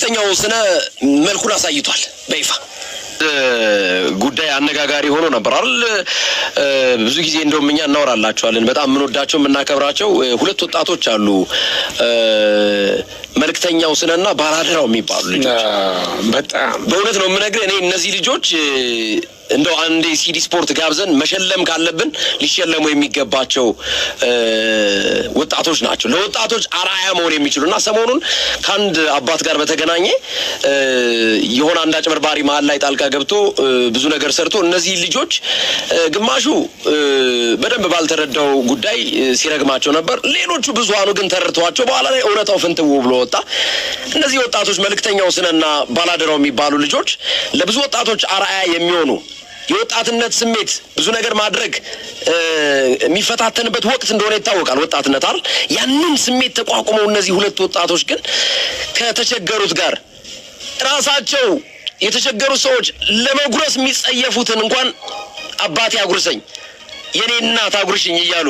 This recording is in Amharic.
መልክተኛው ስነ መልኩን አሳይቷል በይፋ ጉዳይ አነጋጋሪ ሆኖ ነበር አይደል? ብዙ ጊዜ እንደውም እኛ እናወራላችኋለን በጣም ምንወዳቸው ምናከብራቸው ሁለት ወጣቶች አሉ መልክተኛው ስነና ባላደራው የሚባሉ ልጆች በጣም በእውነት ነው የምነግርህ እኔ እነዚህ ልጆች እንደው አንዴ ሲዲ ስፖርት ጋብዘን መሸለም ካለብን ሊሸለሙ የሚገባቸው ወጣቶች ናቸው ለወጣቶች አራያ መሆን የሚችሉና ሰሞኑን ካንድ አባት ጋር በተገናኘ የሆነ አንድ አጭበርባሪ መሃል ላይ ጣልቃ ገብቶ ብዙ ነገር ሰርቶ እነዚህ ልጆች ግማሹ በደንብ ባልተረዳው ጉዳይ ሲረግማቸው ነበር ሌሎቹ ብዙሃኑ ግን ተረድተዋቸው በኋላ ላይ እውነታው ፍንትው ብሎ ወጣ እነዚህ ወጣቶች መልክተኛው ስነና ባላደራው የሚባሉ ልጆች ለብዙ ወጣቶች አራያ የሚሆኑ የወጣትነት ስሜት ብዙ ነገር ማድረግ የሚፈታተንበት ወቅት እንደሆነ ይታወቃል ወጣትነት አይደል ያንን ስሜት ተቋቁመው እነዚህ ሁለት ወጣቶች ግን ከተቸገሩት ጋር ራሳቸው የተቸገሩ ሰዎች ለመጉረስ የሚጸየፉትን እንኳን አባቴ አጉርሰኝ የኔ እናት አጉርሽኝ እያሉ